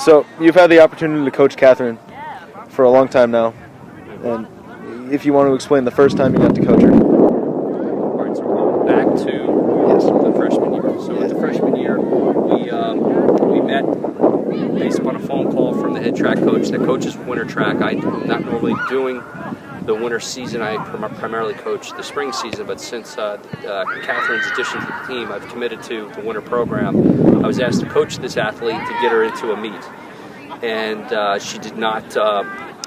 So you've had the opportunity to coach Catherine for a long time now, and if you want to explain the first time you got to coach her. All right, so we're back to the freshman year. So in the freshman year, we met based upon a phone call from the head track coach that coaches winter track. I'm not normally doing the winter season. I primarily coach the spring season, but since Catherine's addition to the team, I've committed to the winter program. I was asked to coach this athlete to get her into a meet, and she did not.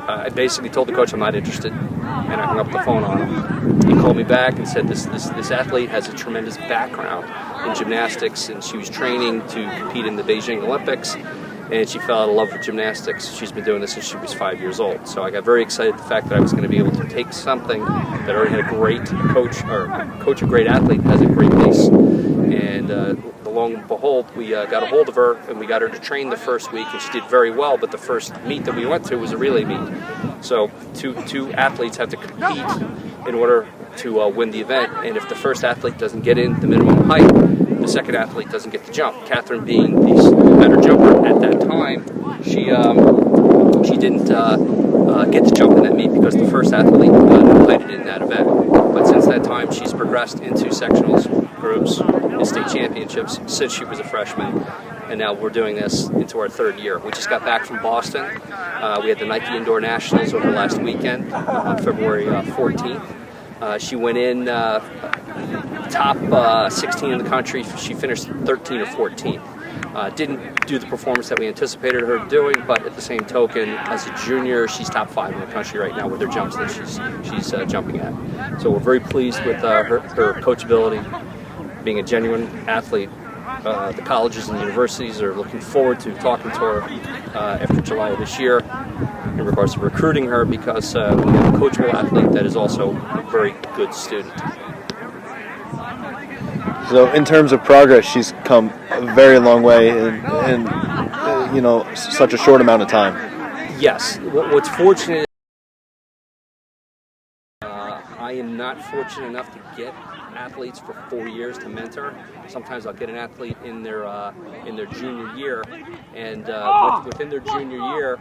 I basically told the coach I'm not interested, and I hung up the phone on him. He called me back and said this athlete has a tremendous background in gymnastics, and she was training to compete in the Beijing Olympics, and she fell out of love with gymnastics. She's been doing this since she was 5 years old. So I got very excited the fact that I was going to be able to take something that already had a great coach, or coach a great athlete, has a great base. And lo and behold, we got a hold of her, and we got her to train the first week, and she did very well, but the first meet that we went to was a relay meet. So two athletes have to compete in order to win the event, and if the first athlete doesn't get in the minimum height, the second athlete doesn't get the jump. Catherine, being the better jumper at that time, she didn't get the jump in that meet because the first athlete competed in that event. But since that time, she's progressed into sectionals, groups, and state championships since she was a freshman. And now we're doing this into our third year. We just got back from Boston. We had the Nike Indoor Nationals over last weekend on February 14th. She went in top 16 in the country. She finished 13 or 14. Didn't do the performance that we anticipated her doing, but at the same token, as a junior, she's top 5 in the country right now with her jumps that she's jumping at. So we're very pleased with her coachability, being a genuine athlete. The colleges and universities are looking forward to talking to her after July of this year in regards to recruiting her, because we have a coachable athlete that is also a very good student. So in terms of progress, she's come a very long way in such a short amount of time. Yes. What's fortunate, I am not fortunate enough to get athletes for 4 years to mentor. Sometimes I'll get an athlete in their junior year, and within their junior year,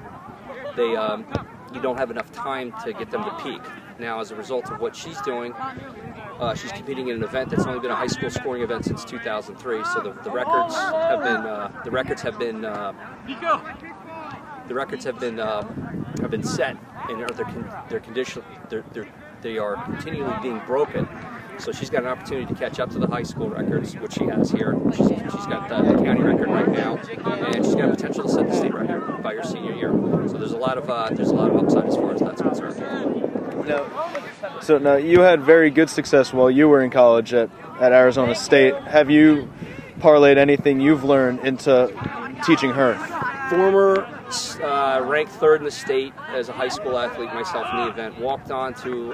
you don't have enough time to get them to peak. Now, as a result of what she's doing, she's competing in an event that's only been a high school scoring event since 2003. So the records have been set, and they are continually being broken. So she's got an opportunity to catch up to the high school records, which she has here. She's got the county record right now, and she's got potential to set the state record by her senior year. So there's a lot of upside as far as that's concerned. So now you had very good success while you were in college at Arizona State. Have you parlayed anything you've learned into teaching her? Former ranked third in the state as a high school athlete myself in the event, walked on to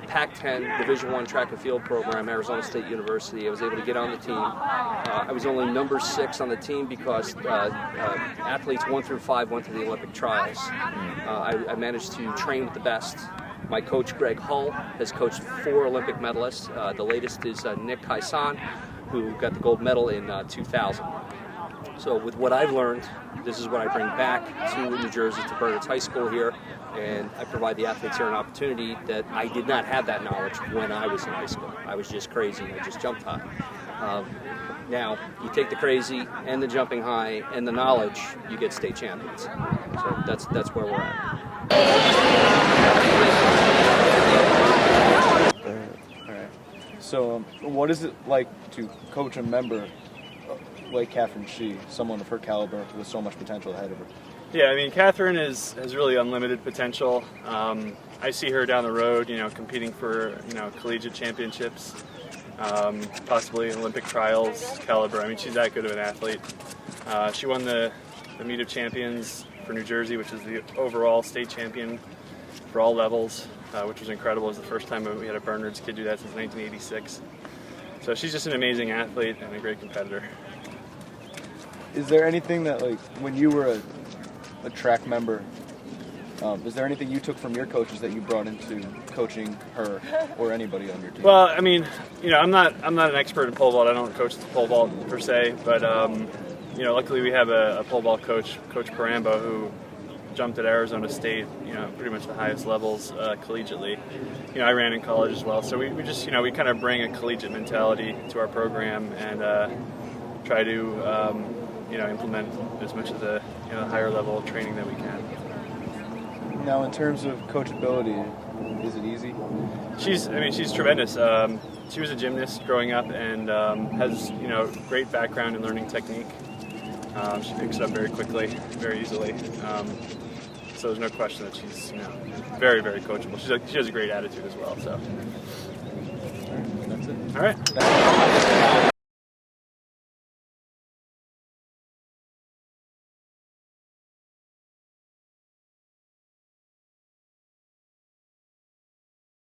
Pac-10 Division I track and field program, Arizona State University. I was able to get on the team. I was only number 6 on the team because athletes 1 through 5 went to the Olympic trials. I managed to train with the best. My coach, Greg Hull, has coached 4 Olympic medalists. The latest is Nick Kaisan, who got the gold medal in 2000. So with what I've learned, this is what I bring back to New Jersey, to Bernards High School here, and I provide the athletes here an opportunity that I did not have that knowledge when I was in high school. I was just crazy, I just jumped high. Now, you take the crazy and the jumping high and the knowledge, you get state champions. So that's where we're at. All right. So what is it like to coach a member like Catherine Shih, someone of her caliber with so much potential ahead of her? Yeah, I mean, Catherine has really unlimited potential. I see her down the road, competing for, collegiate championships, possibly Olympic trials caliber. I mean, she's that good of an athlete. She won the Meet of Champions for New Jersey, which is the overall state champion for all levels, which was incredible. It was the first time we had a Bernards kid do that since 1986. So she's just an amazing athlete and a great competitor. Is there anything that, like, when you were a track member, is there anything you took from your coaches that you brought into coaching her or anybody on your team? Well, I mean, I'm not an expert in pole vault. I don't coach the pole vault per se, but you know, luckily we have a pole vault coach, Coach Parambo, who jumped at Arizona State, you know, pretty much the highest levels collegiately. You know, I ran in college as well, so we just, you know, we kind of bring a collegiate mentality to our program and try to, you know, implement as much of the, you know, higher level training that we can. Now, in terms of coachability, is it easy? She's tremendous. She was a gymnast growing up and has, you know, great background in learning technique. She picks it up very quickly, very easily. So there's no question that she's, you know, very, very coachable. She has a great attitude as well. So. That's it. All right.